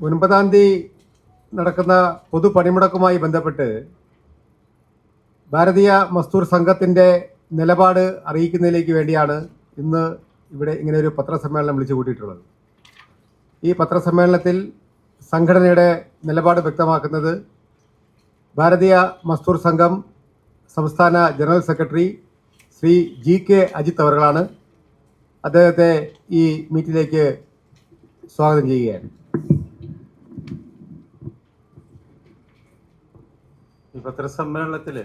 9-ാം തീയതി നടക്കുന്ന പൊതുപണിമുടക്കുമായി ബന്ധപ്പെട്ട് ഭാരതീയ മസ്ദൂർ സംഘത്തിൻ്റെ നിലപാട് അറിയിക്കുന്നതിലേക്ക് വേണ്ടിയാണ് ഇന്ന് ഇവിടെ ഇങ്ങനെ ഒരു പത്രസമ്മേളനം വിളിച്ചു കൂട്ടിയിട്ടുള്ളത്. ഈ പത്രസമ്മേളനത്തിൽ സംഘടനയുടെ നിലപാട് വ്യക്തമാക്കുന്നത് ഭാരതീയ മസ്ദൂർ സംഘം സംസ്ഥാന general secretary Shri GK Ajith അവர்களാണ്. അദ്ദേഹത്തെ ഈ മീറ്റിലേക്ക് സ്വാഗതം ചെയ്യുകയാണ്. ഈ പത്രസമ്മേളനത്തിൽ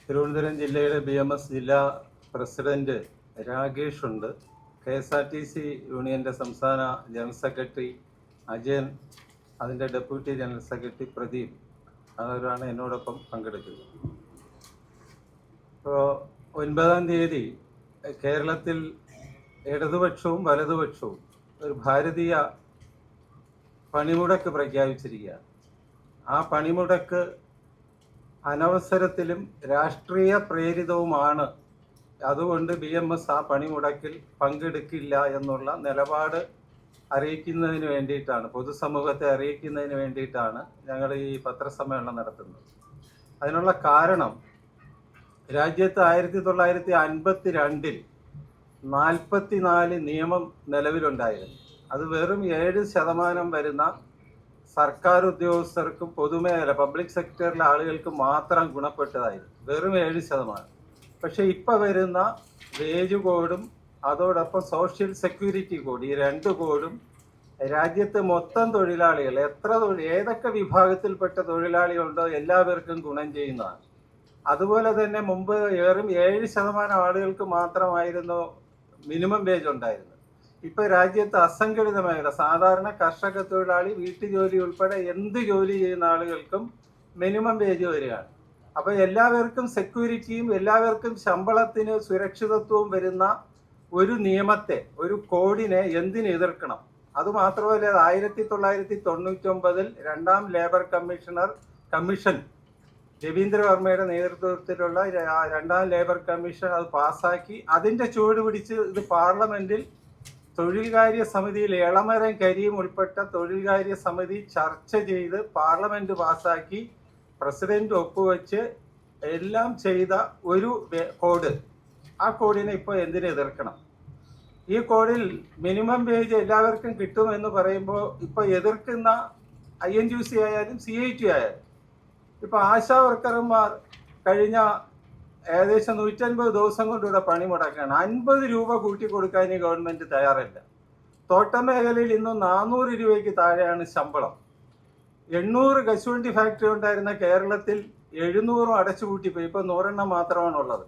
തിരുവനന്തപുരം ജില്ലയുടെ BMS ജില്ലാ പ്രസിഡന്റ് രാകേഷ് ഉണ്ട്, KSRTC യൂണിയൻ്റെ സംസ്ഥാന ജനറൽ സെക്രട്ടറി അജയൻ, അതിൻ്റെ ഡെപ്യൂട്ടി ജനറൽ സെക്രട്ടറി പ്രദീപ്, അവരാണ് എന്നോടൊപ്പം പങ്കെടുക്കുന്നത്. ഇപ്പോൾ 9-ാം തീയതി കേരളത്തിൽ ഇടതുപക്ഷവും വലതുപക്ഷവും ഒരു ഭാരതീയ പണിമുടക്ക് പ്രഖ്യാപിച്ചിരിക്കുകയാണ്. ആ പണിമുടക്ക് അനവസരത്തിലും രാഷ്ട്രീയ പ്രേരിതവുമാണ്. അതുകൊണ്ട് BMS ആ പണിമുടക്കിൽ പങ്കെടുക്കില്ല എന്നുള്ള നിലപാട് അറിയിക്കുന്നതിന് വേണ്ടിയിട്ടാണ്, പൊതുസമൂഹത്തെ അറിയിക്കുന്നതിന് വേണ്ടിയിട്ടാണ് ഞങ്ങൾ ഈ പത്രസമ്മേളനം നടത്തുന്നത്. അതിനുള്ള കാരണം, രാജ്യത്ത് 1952-ൽ 44 നിയമം നിലവിലുണ്ടായിരുന്നു. അത് വെറും 7% വരുന്ന സർക്കാർ ഉദ്യോഗസ്ഥർക്കും പൊതുമേഖല പബ്ലിക് സെക്ടറിലെ ആളുകൾക്ക് മാത്രം ഗുണപ്പെട്ടതായിരുന്നു, വെറും 7%. പക്ഷെ ഇപ്പം വരുന്ന വേജ് കോഡും അതോടൊപ്പം സോഷ്യൽ സെക്യൂരിറ്റി കോഡ്, ഈ 2 കോഡും രാജ്യത്തെ മൊത്തം തൊഴിലാളികൾ ഏതൊക്കെ വിഭാഗത്തിൽപ്പെട്ട തൊഴിലാളികളുണ്ടോ എല്ലാവർക്കും ഗുണം ചെയ്യുന്നതാണ്. അതുപോലെ തന്നെ മുമ്പ് വെറും 7% ആളുകൾക്ക് മാത്രമായിരുന്നു മിനിമം വേജ് ഉണ്ടായിരുന്നത്. ഇപ്പൊ രാജ്യത്ത് അസംഘടിത മേഖല, സാധാരണ കർഷക തൊഴിലാളി, വീട്ടുജോലി ഉൾപ്പെടെ എന്ത് ജോലി ചെയ്യുന്ന ആളുകൾക്കും മിനിമം വേജ് വരികയാണ്. അപ്പൊ എല്ലാവർക്കും സെക്യൂരിറ്റിയും എല്ലാവർക്കും ശമ്പളത്തിന് സുരക്ഷിതത്വവും വരുന്ന ഒരു നിയമത്തെ, ഒരു കോഡിനെ എന്തിന് എതിർക്കണം? അതുമാത്രമല്ല, 1999-ൽ 2ാം ലേബർ കമ്മീഷൻ രവീന്ദ്രവർമ്മയുടെ നേതൃത്വത്തിലുള്ള 2ാം ലേബർ കമ്മീഷൻ അത് പാസ്സാക്കി. അതിന്റെ ചുവട് പിടിച്ച് ഇത് പാർലമെന്റിൽ തൊഴിൽകാര്യ സമിതിയിൽ എളമരം കരിയും ഉൾപ്പെട്ട തൊഴിൽകാര്യ സമിതി ചർച്ച ചെയ്ത് പാർലമെന്റ് പാസ്സാക്കി, പ്രസിഡന്റ് ഒപ്പുവെച്ച് എല്ലാം ചെയ്ത ഒരു കോഡ്. ആ കോഡിനെ ഇപ്പോൾ എന്തിനു എതിർക്കണം? ഈ കോഡിൽ മിനിമം വേജ് എല്ലാവർക്കും കിട്ടുമെന്ന് പറയുമ്പോൾ ഇപ്പോൾ എതിർക്കുന്ന INTUC ആയാലും CIT ആയാലും, ഇപ്പോൾ ആശാ വർക്കർമാർ കഴിഞ്ഞ ഏകദേശം 150 ദിവസം കൊണ്ടിവിടെ പണിമുടക്കാണ്. 50 രൂപ കൂട്ടി കൊടുക്കാൻ ഈ ഗവൺമെന്റ് തയ്യാറല്ല. തോട്ടമേഖലയിൽ ഇന്ന് 400 രൂപയ്ക്ക് താഴെയാണ് ശമ്പളം. 800 കശുവണ്ടി ഫാക്ടറി ഉണ്ടായിരുന്ന കേരളത്തിൽ 700 അടച്ചുപൂട്ടിപ്പോയി, ഇപ്പൊ 100 മാത്രമാണുള്ളത്.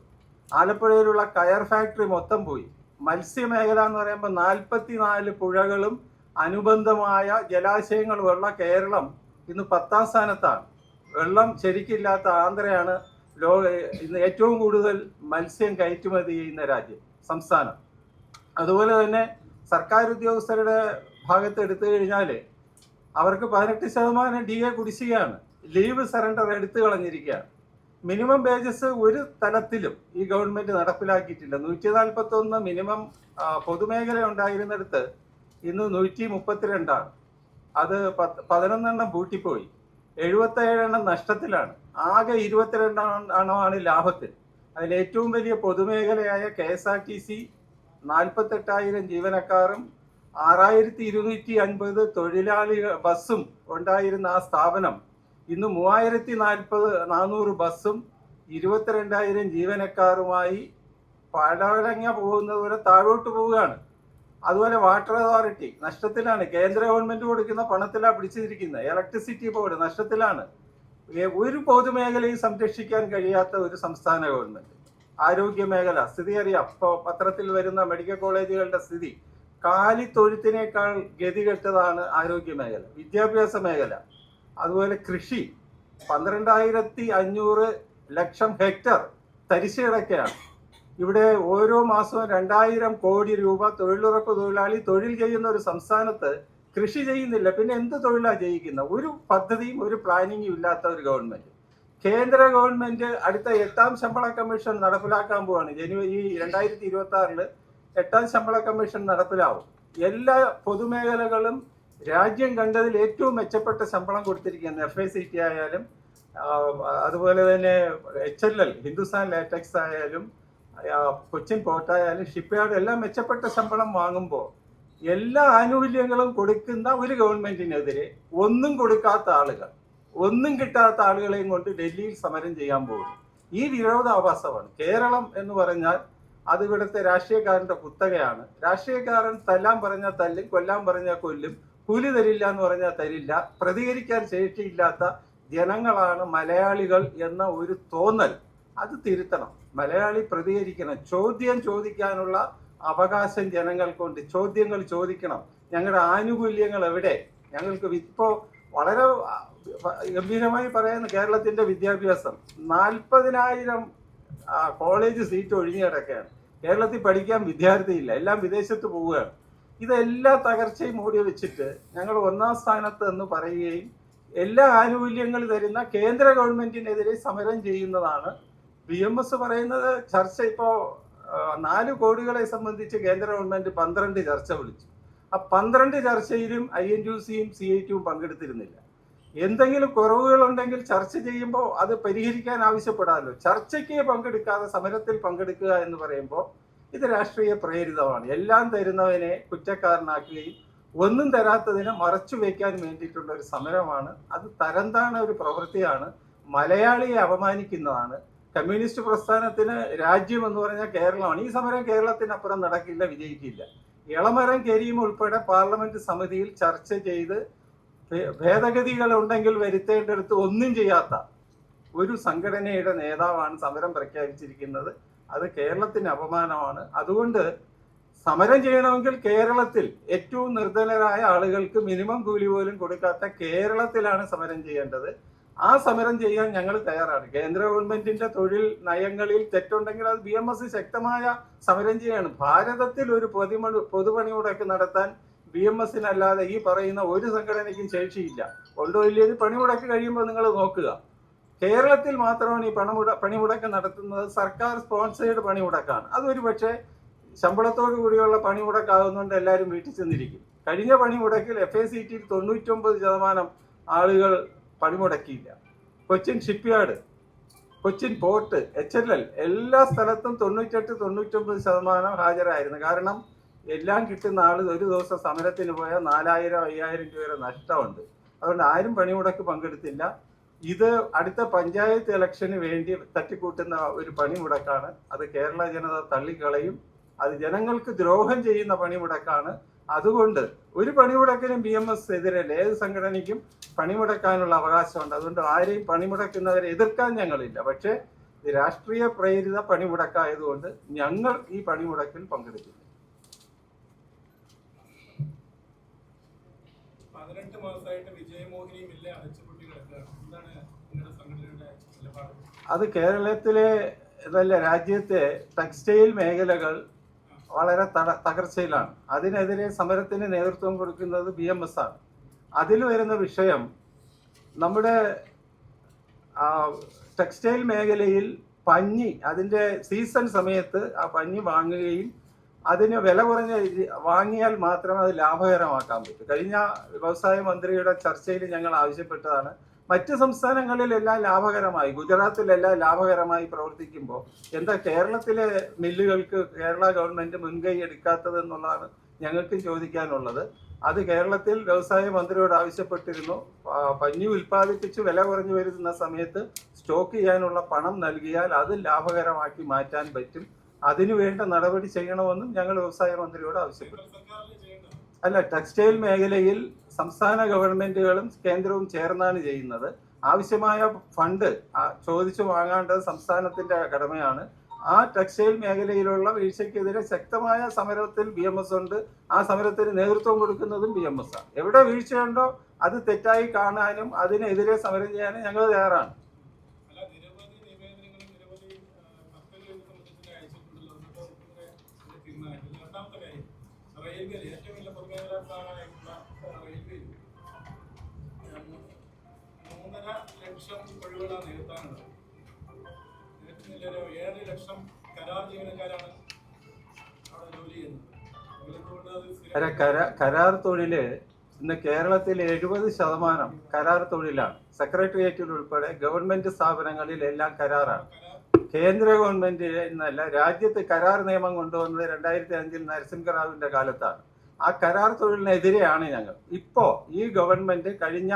ആലപ്പുഴയിലുള്ള കയർ ഫാക്ടറി മൊത്തം പോയി. മത്സ്യമേഖല എന്ന് പറയുമ്പോൾ 44 പുഴകളും അനുബന്ധമായ ജലാശയങ്ങളുമുള്ള കേരളം ഇന്ന് 10ാം സ്ഥാനത്താണ്. വെള്ളം ശരിക്കില്ലാത്ത ആന്ധ്രയാണ് ഇന്ന് ഏറ്റവും കൂടുതൽ മത്സ്യം കയറ്റുമതി ചെയ്യുന്ന സംസ്ഥാനം. അതുപോലെ തന്നെ സർക്കാർ ഉദ്യോഗസ്ഥരുടെ ഭാഗത്ത് എടുത്തു കഴിഞ്ഞാൽ അവർക്ക് 18% DA കുടിശ്ശികയാണ്. ലീവ് സറണ്ടർ എടുത്തു കളഞ്ഞിരിക്കുകയാണ്. മിനിമം വേജസ് ഒരു തലത്തിലും ഈ ഗവൺമെന്റ് നടപ്പിലാക്കിയിട്ടില്ല. 141 മിനിമം പൊതുമേഖല ഉണ്ടായിരുന്നിടത്ത് ഇന്ന് 132ആണ്. അത് 11 പൂട്ടിപ്പോയി, 77 നഷ്ടത്തിലാണ്. ആകെ 22 ലാഭത്തിൽ. അതിൽ ഏറ്റവും വലിയ പൊതുമേഖലയായ KSRTC 48,000 ജീവനക്കാരും 6,250 തൊഴിലാളികൾ ബസ്സും ഉണ്ടായിരുന്ന ആ സ്ഥാപനം ഇന്ന് 3,400 ബസ്സും 22,000 ജീവനക്കാരുമായി പടവലങ്ങ പോകുന്നത് പോലെ താഴോട്ട് പോവുകയാണ്. അതുപോലെ വാട്ടർ അതോറിറ്റി നഷ്ടത്തിലാണ്. കേന്ദ്ര ഗവൺമെന്റ് കൊടുക്കുന്ന പണത്തിലാണ് പിടിച്ചിരിക്കുന്നത്. ഇലക്ട്രിസിറ്റി ബോർഡ് നഷ്ടത്തിലാണ്. ഒരു പൊതുമേഖലയും സംരക്ഷിക്കാൻ കഴിയാത്ത ഒരു സംസ്ഥാന ഗവൺമെന്റ്. ആരോഗ്യ മേഖല സ്ഥിതി അറിയാം. ഇപ്പോൾ പത്രത്തിൽ വരുന്ന മെഡിക്കൽ കോളേജുകളുടെ സ്ഥിതി കാലിത്തൊഴുത്തിനേക്കാൾ ഗതികെട്ടതാണ് ആരോഗ്യ മേഖല. വിദ്യാഭ്യാസ മേഖല, അതുപോലെ കൃഷി 12,500 ലക്ഷം ഹെക്ടർ തരിശ് കിടക്കുകയാണ്. ഇവിടെ ഓരോ മാസവും 2,000 കോടി രൂപ തൊഴിലുറപ്പ് തൊഴിലാളി തൊഴിൽ ചെയ്യുന്ന ഒരു സംസ്ഥാനത്ത് കൃഷി ചെയ്യുന്നില്ല. പിന്നെ എന്ത് തൊഴിലാണ് ചെയ്യിക്കുന്നത്? ഒരു പദ്ധതിയും ഒരു പ്ലാനിങ്ങും ഇല്ലാത്ത ഒരു ഗവൺമെന്റ്. കേന്ദ്ര ഗവൺമെന്റ് അടുത്ത 8ാം ശമ്പള കമ്മീഷൻ നടപ്പിലാക്കാൻ പോവാണ്. ജനുവരി 2026 8ാം ശമ്പള കമ്മീഷൻ നടപ്പിലാവും. എല്ലാ പൊതുമേഖലകളും രാജ്യം കണ്ടതിൽ ഏറ്റവും മെച്ചപ്പെട്ട ശമ്പളം കൊടുത്തിരിക്കുന്നത് FICT ആയാലും അതുപോലെ തന്നെ HLL ഹിന്ദുസ്ഥാൻ ലാറ്റക്സ് ആയാലും കൊച്ചിൻ പോർട്ടായാലും ഷിപ്പ്യാർഡ് എല്ലാം മെച്ചപ്പെട്ട ശമ്പളം വാങ്ങുമ്പോൾ എല്ലാ ആനുകൂല്യങ്ങളും കൊടുക്കുന്ന ഒരു ഗവൺമെന്റിനെതിരെ ഒന്നും കൊടുക്കാത്ത ആളുകൾ, ഒന്നും കിട്ടാത്ത ആളുകളെയും കൊണ്ട് ഡൽഹിയിൽ സമരം ചെയ്യാൻ പോകുന്നു. ഈ വിരോധാഭാസമാണ്. കേരളം എന്ന് പറഞ്ഞാൽ അത് ഇവിടുത്തെ രാഷ്ട്രീയക്കാരന്റെ കുത്തകയാണ്. രാഷ്ട്രീയക്കാരൻ തല്ലാൻ പറഞ്ഞാൽ തല്ലും, കൊല്ലാൻ പറഞ്ഞാൽ കൊല്ലും, കൂലി തരില്ല എന്ന് പറഞ്ഞാൽ തരില്ല. പ്രതികരിക്കാൻ ശേഷിയില്ലാത്ത ജനങ്ങളാണ് മലയാളികൾ എന്ന ഒരു തോന്നൽ അത് തിരുത്തണം. മലയാളി പ്രതികരിക്കണം. ചോദ്യം ചോദിക്കാനുള്ള അവകാശം ജനങ്ങൾക്കുണ്ട്. ചോദ്യങ്ങൾ ചോദിക്കണം. ഞങ്ങളുടെ ആനുകൂല്യങ്ങൾ എവിടെ? ഞങ്ങൾക്ക് ഇപ്പോൾ വളരെ ഗംഭീരമായി പറയുന്ന കേരളത്തിന്റെ വിദ്യാഭ്യാസം 40,000 കോളേജ് സീറ്റ് ഒഴിഞ്ഞു കിടക്കുകയാണ്. കേരളത്തിൽ പഠിക്കാൻ വിദ്യാർത്ഥിയില്ല, എല്ലാം വിദേശത്ത് പോവുകയാണ്. ഇതെല്ലാ തകർച്ചയും മൂടി വെച്ചിട്ട് ഞങ്ങൾ 1ാം സ്ഥാനത്ത് എന്ന് പറയുകയും എല്ലാ ആനുകൂല്യങ്ങളും തരുന്ന കേന്ദ്ര ഗവൺമെന്റിനെതിരെ സമരം ചെയ്യുന്നതാണ് BMS പറയുന്നത്. ചർച്ച ഇപ്പോൾ 4 കോടികളെ സംബന്ധിച്ച് കേന്ദ്ര ഗവൺമെന്റ് 12 ചർച്ച വിളിച്ചു. ആ 12 ചർച്ചയിലും INTUCയും CITയും പങ്കെടുത്തിരുന്നില്ല. എന്തെങ്കിലും കുറവുകളുണ്ടെങ്കിൽ ചർച്ച ചെയ്യുമ്പോൾ അത് പരിഹരിക്കാൻ ആവശ്യപ്പെടാമല്ലോ. ചർച്ചയ്ക്ക് പങ്കെടുക്കാതെ സമരത്തിൽ പങ്കെടുക്കുക എന്ന് പറയുമ്പോൾ ഇത് രാഷ്ട്രീയ പ്രേരിതമാണ്. എല്ലാം തരുന്നവനെ കുറ്റക്കാരനാക്കുകയും ഒന്നും തരാത്തതിനെ മറച്ചു വയ്ക്കാൻ വേണ്ടിയിട്ടുള്ള ഒരു സമരമാണ്. അത് തരംതാണ ഒരു പ്രവൃത്തിയാണ്. മലയാളിയെ അപമാനിക്കുന്നതാണ്. കമ്മ്യൂണിസ്റ്റ് പ്രസ്ഥാനത്തിന് രാജ്യം എന്ന് പറഞ്ഞാൽ കേരളമാണ്. ഈ സമരം കേരളത്തിനപ്പുറം നടക്കില്ല, വിജയിക്കില്ല. ഇളമരം കരീം ഉൾപ്പെടെ പാർലമെന്റ് സമിതിയിൽ ചർച്ച ചെയ്ത് ഭേദഗതികൾ ഉണ്ടെങ്കിൽ വരുത്തേണ്ടടുത്ത് ഒന്നും ചെയ്യാത്ത ഒരു സംഘടനയുടെ നേതാവാണ് സമരം പ്രഖ്യാപിച്ചിരിക്കുന്നത്. അത് കേരളത്തിന് അപമാനമാണ്. അതുകൊണ്ട് സമരം ചെയ്യണമെങ്കിൽ കേരളത്തിൽ ഏറ്റവും നിർധനരായ ആളുകൾക്ക് മിനിമം കൂലി പോലും കൊടുക്കാത്ത കേരളത്തിലാണ് സമരം ചെയ്യേണ്ടത്. ആ സമരം ചെയ്യാൻ ഞങ്ങൾ തയ്യാറാണ്. കേന്ദ്ര ഗവൺമെന്റിന്റെ തൊഴിൽ നയങ്ങളിൽ തെറ്റുണ്ടെങ്കിൽ അത് BMS ശക്തമായ സമരം ചെയ്യാണ്. ഭാരതത്തിൽ ഒരു പൊതുപണിമുടക്ക് നടത്താൻ BMSനല്ലാതെ ഈ പറയുന്ന ഒരു സംഘടനയ്ക്കും ശേഷിയില്ല. ഉണ്ടോ ഇല്ലെന്ന് പണിമുടക്ക് കഴിയുമ്പോൾ നിങ്ങൾ നോക്കുക. കേരളത്തിൽ മാത്രമാണ് ഈ പണിമുടക്ക് നടത്തുന്നത്. സർക്കാർ സ്പോൺസേഡ് പണിമുടക്കാണ്. അതൊരു പക്ഷേ ശമ്പളത്തോടു കൂടിയുള്ള പണിമുടക്കാകുന്നതുകൊണ്ട് എല്ലാവരും വീട്ടിൽ ചെന്നിരിക്കും. കഴിഞ്ഞ പണിമുടക്കിൽ FICTയിൽ 99% ആളുകൾ പണിമുടക്കിയില്ല. Cochin shipyard, Cochin port, HLL എല്ലാ സ്ഥലത്തും 98-99% ഹാജരായിരുന്നു. കാരണം എല്ലാം കിട്ടുന്ന ആൾ ഒരു ദിവസം സമരത്തിന് പോയാൽ 4,000-5,000 രൂപ നഷ്ടമുണ്ട്. അതുകൊണ്ട് ആരും പണിമുടക്ക് പങ്കെടുത്തില്ല. ഇത് അടുത്ത പഞ്ചായത്ത് ഇലക്ഷന് വേണ്ടി തട്ടിക്കൂട്ടുന്ന ഒരു പണിമുടക്കാണ്. അത് കേരള ജനത തള്ളിക്കളയും. അത് ജനങ്ങൾക്ക് ദ്രോഹം ചെയ്യുന്ന പണിമുടക്കാണ്. അതുകൊണ്ട് ഒരു പണിമുടക്കിനും BMS എതിരല്ല. ഏത് സംഘടനയ്ക്കും പണിമുടക്കാനുള്ള അവകാശമുണ്ട്. അതുകൊണ്ട് ആരെയും പണിമുടക്കുന്നവരെ എതിർക്കാൻ ഞങ്ങളില്ല. പക്ഷേ രാഷ്ട്രീയ പ്രേരിത പണിമുടക്കായതുകൊണ്ട് ഞങ്ങൾ ഈ പണിമുടക്കിൽ പങ്കെടുക്കില്ല. 18 മാസമായിട്ട് വിജയമോഹിനി മില്ല് അടച്ചുപൂട്ടി കിടക്കുകയാണ്. എന്താണ് നിങ്ങളുടെ സംഘടനയുടെ നിലപാട്? അത് കേരളത്തിലെ അതല്ല, രാജ്യത്തെ ടെക്സ്റ്റൈൽ മേഖലകൾ വളരെ തകർച്ചയിലാണ്. അതിനെതിരെ സമരത്തിന് നേതൃത്വം കൊടുക്കുന്നത് BMS ആണ്. അതിൽ വരുന്ന വിഷയം നമ്മുടെ ടെക്സ്റ്റൈൽ മേഖലയിൽ പഞ്ഞി അതിൻ്റെ സീസൺ സമയത്ത് ആ പഞ്ഞി വാങ്ങുകയും അതിന് വില കുറഞ്ഞ വാങ്ങിയാൽ മാത്രമേ അത് ലാഭകരമാക്കാൻ പറ്റൂ. കഴിഞ്ഞ വ്യവസായ മന്ത്രിയുടെ ചർച്ചയിൽ ഞങ്ങൾ ആവശ്യപ്പെട്ടതാണ്. മറ്റ് സംസ്ഥാനങ്ങളിലെല്ലാം ലാഭകരമായി, ഗുജറാത്തിലെല്ലാം ലാഭകരമായി പ്രവർത്തിക്കുമ്പോൾ എന്താ കേരളത്തിലെ മില്ലുകൾക്ക് കേരള ഗവൺമെന്റ് മുൻകൈ എടുക്കാത്തത് എന്നുള്ളതാണ് ഞങ്ങൾക്ക് ചോദിക്കാനുള്ളത്. അത് കേരളത്തിൽ വ്യവസായ മന്ത്രിയോട് ആവശ്യപ്പെട്ടിരുന്നു. പഞ്ഞി ഉൽപ്പാദിപ്പിച്ച് വില കുറഞ്ഞു വരുന്ന സമയത്ത് സ്റ്റോക്ക് ചെയ്യാനുള്ള പണം നൽകിയാൽ അത് ലാഭകരമാക്കി മാറ്റാൻ പറ്റും. അതിനുവേണ്ട നടപടി ചെയ്യണമെന്നും ഞങ്ങൾ വ്യവസായ മന്ത്രിയോട് ആവശ്യപ്പെട്ടു. അല്ല, ടെക്സ്റ്റൈൽ മേഖലയിൽ സംസ്ഥാന ഗവൺമെന്റുകളും കേന്ദ്രവും ചേർന്നാണ് ചെയ്യുന്നത്. ആവശ്യമായ ഫണ്ട് ചോദിച്ചു വാങ്ങേണ്ടത് സംസ്ഥാനത്തിന്റെ കടമയാണ്. ആ ടെക്സ്റ്റൈൽ മേഖലയിലുള്ള വീഴ്ചയ്ക്കെതിരെ ശക്തമായ സമരത്തിൽ BMS ഉണ്ട്. ആ സമരത്തിന് നേതൃത്വം കൊടുക്കുന്നതും BMS ആണ്. എവിടെ വീഴ്ചയുണ്ടോ അത് തെറ്റായി കാണാനും അതിനെതിരെ സമരം ചെയ്യാനും ഞങ്ങൾ തയ്യാറാണ്. റെയിൽവേയിൽ ഏറ്റവും വലിയ പൊതുമേഖലാ സ്ഥാപനമായിട്ടുള്ള റെയിൽവേയിൽ 3.5 ലക്ഷം ഒഴിവുകളാണ് നികത്താനുള്ളത്. നികത്തുന്നില്ലല്ലോ. 7 ലക്ഷം കരാർ ജീവനക്കാരാണ് അവിടെ ജോലി ചെയ്യുന്നത്. എന്തുകൊണ്ട് അത് കരാർ തൊഴില് ഇന്ന് കേരളത്തിൽ 70% കരാർ തൊഴിലാണ്. സെക്രട്ടേറിയറ്റിൽ ഉൾപ്പെടെ ഗവൺമെന്റ് സ്ഥാപനങ്ങളിൽ എല്ലാം കരാറാണ്. കേന്ദ്ര ഗവൺമെന്റ് എന്നല്ല, രാജ്യത്ത് കരാർ നിയമം കൊണ്ടുവന്നത് 2005 നരസിംഹറാവുവിന്റെ കാലത്താണ്. ആ കരാർ തൊഴിലിനെതിരെയാണ് ഞങ്ങൾ. ഇപ്പോ ഈ ഗവൺമെന്റ് കഴിഞ്ഞ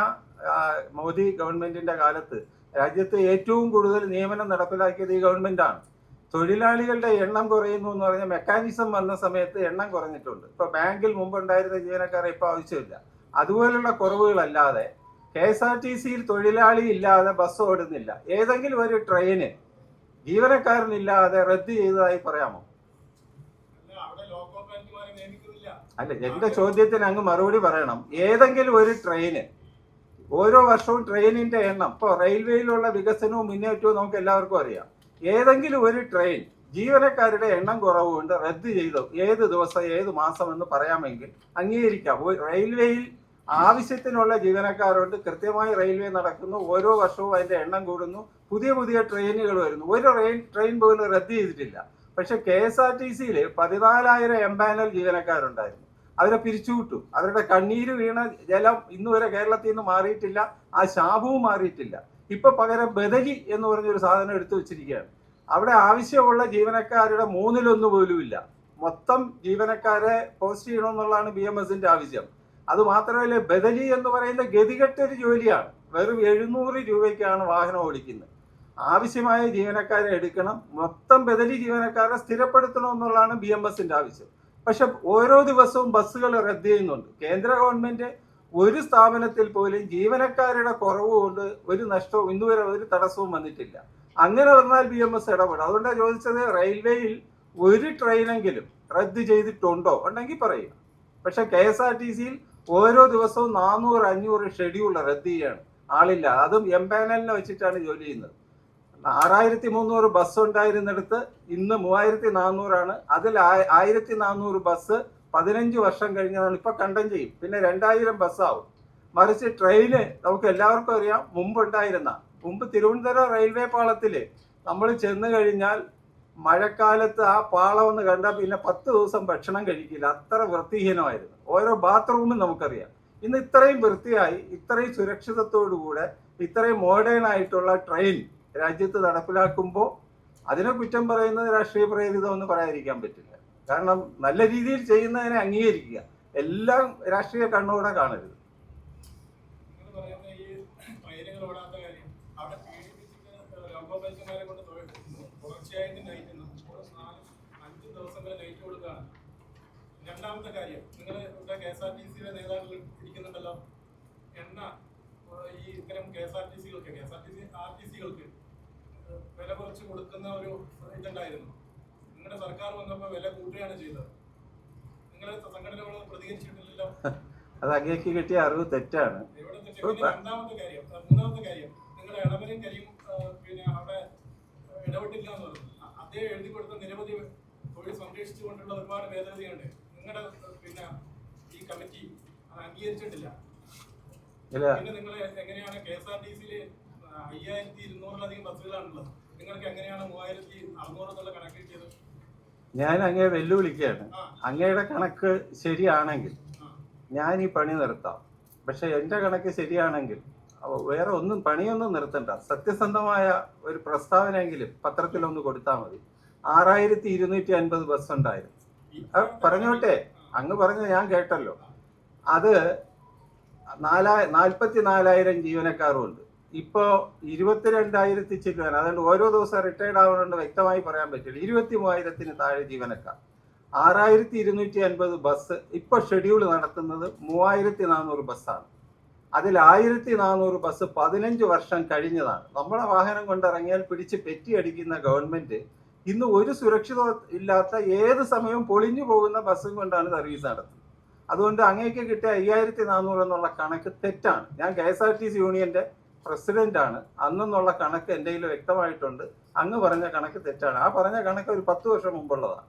മോദി ഗവൺമെന്റിന്റെ കാലത്ത് രാജ്യത്ത് ഏറ്റവും കൂടുതൽ നിയമനം നടപ്പിലാക്കിയത് ഈ ഗവൺമെന്റാണ്. തൊഴിലാളികളുടെ എണ്ണം കുറയുന്നു എന്ന് പറഞ്ഞ മെക്കാനിസം വന്ന സമയത്ത് എണ്ണം കുറഞ്ഞിട്ടുണ്ട്. ഇപ്പൊ ബാങ്കിൽ മുമ്പുണ്ടായിരുന്ന ജീവനക്കാരെ ഇപ്പൊ ആവശ്യമില്ല. അതുപോലുള്ള കുറവുകളല്ലാതെ KSRTCയിൽ തൊഴിലാളി ഇല്ലാതെ ബസ് ഓടുന്നില്ല. ഏതെങ്കിലും ഒരു ട്രെയിന് ജീവനക്കാരനില്ലാതെ റദ്ദ് ചെയ്തതായി പറയാമോ? അല്ല, എന്റെ ചോദ്യത്തിന് അങ്ങ് മറുപടി പറയണം. ഏതെങ്കിലും ഒരു ട്രെയിന്, ഓരോ വർഷവും ട്രെയിനിന്റെ എണ്ണം, ഇപ്പോൾ റെയിൽവേയിലുള്ള വികസനവും മുന്നേറ്റവും നമുക്ക് എല്ലാവർക്കും അറിയാം. ഏതെങ്കിലും ഒരു ട്രെയിൻ ജീവനക്കാരുടെ എണ്ണം കുറവുകൊണ്ട് റദ്ദ് ചെയ്തു ഏത് ദിവസം ഏത് മാസം എന്ന് പറയാമെങ്കിൽ അംഗീകരിക്കാം. റെയിൽവേയിൽ ആവശ്യത്തിനുള്ള ജീവനക്കാരുണ്ട്, കൃത്യമായി റെയിൽവേ നടക്കുന്നു, ഓരോ വർഷവും അതിന്റെ എണ്ണം കൂടുന്നു, പുതിയ പുതിയ ട്രെയിനുകൾ വരുന്നു. ഒരു ട്രെയിൻ പോലും റദ്ദ് ചെയ്തിട്ടില്ല. പക്ഷെ KSRTCയിൽ 14,000 എംപാനൽ ജീവനക്കാരുണ്ടായിരുന്നു. അവരെ പിരിച്ചുവിട്ടു. അവരുടെ കണ്ണീര് വീണ ജലം ഇന്നുവരെ കേരളത്തിൽ നിന്ന് മാറിയിട്ടില്ല. ആ ശാപവും മാറിയിട്ടില്ല. ഇപ്പൊ പകരം ബദലി എന്ന് പറഞ്ഞൊരു സാധനം എടുത്തു വെച്ചിരിക്കുകയാണ്. അവിടെ ആവശ്യമുള്ള ജീവനക്കാരുടെ 1/3 പോലും ഇല്ല. മൊത്തം ജീവനക്കാരെ പോസ്റ്റ് ചെയ്യണമെന്നുള്ളതാണ് BMSന്റെ ആവശ്യം. അത് മാത്രമല്ല, ബദലി എന്ന് പറയുന്ന ഗതികെട്ടൊരു ജോലിയാണ്. വെറും 700 രൂപയ്ക്കാണ് വാഹനം ഓടിക്കുന്നത്. ആവശ്യമായ ജീവനക്കാരെ എടുക്കണം, മൊത്തം ബദലി ജീവനക്കാരെ സ്ഥിരപ്പെടുത്തണം എന്നുള്ളതാണ് BMSന്റെ ആവശ്യം. പക്ഷെ ഓരോ ദിവസവും ബസ്സുകൾ റദ്ദ് ചെയ്യുന്നുണ്ട്. കേന്ദ്ര ഗവൺമെന്റ് ഒരു സ്ഥാപനത്തിൽ പോലും ജീവനക്കാരുടെ കുറവ് കൊണ്ട് ഒരു നഷ്ടവും ഇന്നുവരെ ഒരു തടസ്സവും വന്നിട്ടില്ല. അങ്ങനെ വന്നാൽ BMS ഇടപെടും. അതുകൊണ്ടാണ് ചോദിച്ചത്, റെയിൽവേയിൽ ഒരു ട്രെയിനെങ്കിലും റദ്ദ് ചെയ്തിട്ടുണ്ടോ? ഉണ്ടെങ്കിൽ പറയുക. പക്ഷെ KSRTCയിൽ ഓരോ ദിവസവും 400-500 ഷെഡ്യൂൾ റദ്ദ് ചെയ്യാണ്, ആളില്ല. അതും എംപാനലിനെ വെച്ചിട്ടാണ് ജോലി ചെയ്യുന്നത്. 6300 ബസ് ഉണ്ടായിരുന്നിടത്ത് ഇന്ന് 3400 അതിൽ 1400 ബസ് 15 വർഷം കഴിഞ്ഞതാണ് ഇപ്പൊ കണ്ടം ചെയ്യും. പിന്നെ 2000 ബസ്സാവും. മറിച്ച് ട്രെയിന് നമുക്ക് എല്ലാവർക്കും അറിയാം, മുമ്പ് തിരുവനന്തപുരം റെയിൽവേ പാളത്തില് നമ്മൾ ചെന്ന് കഴിഞ്ഞാൽ മഴക്കാലത്ത് ആ പാളം ഒന്ന് കണ്ടാൽ പിന്നെ 10 ദിവസം ഭക്ഷണം കഴിക്കില്ല. അത്ര വൃത്തിഹീനമായിരുന്നു. ഓരോ ബാത്റൂമും നമുക്കറിയാം. ഇന്ന് ഇത്രയും വൃത്തിയായി, ഇത്രയും സുരക്ഷിതത്തോടുകൂടെ, ഇത്രയും മോഡേൺ ആയിട്ടുള്ള ട്രെയിൻ രാജ്യത്ത് നടപ്പിലാക്കുമ്പോൾ അതിനെ കുറ്റം പറയുന്നത് രാഷ്ട്രീയ പ്രേരിതമെന്ന് പറയാതിരിക്കാൻ പറ്റില്ല. കാരണം നല്ല രീതിയിൽ ചെയ്യുന്നതിനെ അംഗീകരിക്കുക, എല്ലാം രാഷ്ട്രീയ കണ്ണോടെ കാണരുത്. രണ്ടാമത്തെ കാര്യം, നിങ്ങൾ ഇവിടെ KSRTCയിലെ നേതാക്കൾ ഇരിക്കുന്നുണ്ടല്ലോ, എണ്ണ ഈ ഇത്തരം KSRTCകൾക്ക് വില കുറച്ച് കൊടുക്കുന്ന ഒരു ഇതുണ്ടായിരുന്നു. നിങ്ങളുടെ സർക്കാർ വന്നപ്പോൾ വില കൂട്ടുകയാണ് ചെയ്തത്. നിങ്ങളുടെ സംഘടനകൾ പ്രതികരിച്ചിട്ടില്ലല്ലോ. അത് അങ്ങേക്ക് കിട്ടിയ അറിവ് തെറ്റാണ്. രണ്ടാമത്തെ കാര്യം, മൂന്നാമത്തെ കാര്യം, നിങ്ങളുടെ ഇടവരും കരിയും പിന്നെ അവിടെ ഇടപെട്ടില്ല എന്ന് പറഞ്ഞു. അദ്ദേഹം എഴുതി കൊടുത്ത നിരവധി തൊഴിൽ സംരക്ഷിച്ചുകൊണ്ടുള്ള ഒരുപാട് ഭേദഗതിയുണ്ട്. നിങ്ങളുടെ പിന്നെ ഈ കമ്മിറ്റി അത് അംഗീകരിച്ചിട്ടില്ല. പിന്നെ നിങ്ങൾ എങ്ങനെയാണ് KSRTCയില് 5200-ലധികം ബസ്സുകളാണുള്ളത്, നിങ്ങൾക്ക് എങ്ങനെയാണ് 3600 എന്നുള്ള കണക്ക് കിട്ടിയത്? ഞാൻ അങ്ങയെ വെല്ലുവിളിക്കുകയാണ്. അങ്ങയുടെ കണക്ക് ശരിയാണെങ്കിൽ ഞാൻ ഈ പണി നിർത്താം. പക്ഷെ എൻ്റെ കണക്ക് ശരിയാണെങ്കിൽ വേറെ ഒന്നും പണിയൊന്നും നിർത്തണ്ട. സത്യസന്ധമായ ഒരു പ്രസ്താവനയെങ്കിലും പത്രത്തിലൊന്ന് കൊടുത്താൽ മതി. 6250 ബസ് ഉണ്ടായിരുന്നു. പറഞ്ഞോട്ടെ, അങ്ങ് പറഞ്ഞത് ഞാൻ കേട്ടല്ലോ. അത് 44,000 ജീവനക്കാരുമുണ്ട്. ഇപ്പോൾ 22,000 ചില്ലുവാൻ. അതുകൊണ്ട് ഓരോ ദിവസം റിട്ടയർഡ് ആവുന്നുണ്ട് വ്യക്തമായി പറയാൻ പറ്റില്ല. 23,000 താഴെ ജീവനക്കാർ. 6250 ബസ് ഇപ്പോൾ ഷെഡ്യൂൾ നടത്തുന്നത് 3400 ബസ്സാണ്. അതിൽ 1400 ബസ് 15 വർഷം കഴിഞ്ഞതാണ്. നമ്മളെ വാഹനം കൊണ്ടിറങ്ങിയാൽ പിടിച്ച് പെറ്റിയടിക്കുന്ന ഗവൺമെന്റ് ഇന്ന് ഒരു സുരക്ഷിത ഇല്ലാത്ത ഏത് സമയവും പൊളിഞ്ഞു പോകുന്ന ബസ്സും കൊണ്ടാണ് സർവീസ് നടത്തുന്നത്. അതുകൊണ്ട് അങ്ങേക്ക് കിട്ടിയ 5400 എന്നുള്ള കണക്ക് തെറ്റാണ്. ഞാൻ KSRTC യൂണിയന്റെ പ്രസിഡന്റാണ്. അന്നുള്ള കണക്ക് എൻ്റെ കയ്യിൽ വ്യക്തമായിട്ടുണ്ട്. അങ്ങ് പറഞ്ഞ കണക്ക് തെറ്റാണ്. ആ പറഞ്ഞ കണക്ക് ഒരു 10 വർഷം മുമ്പുള്ളതാണ്.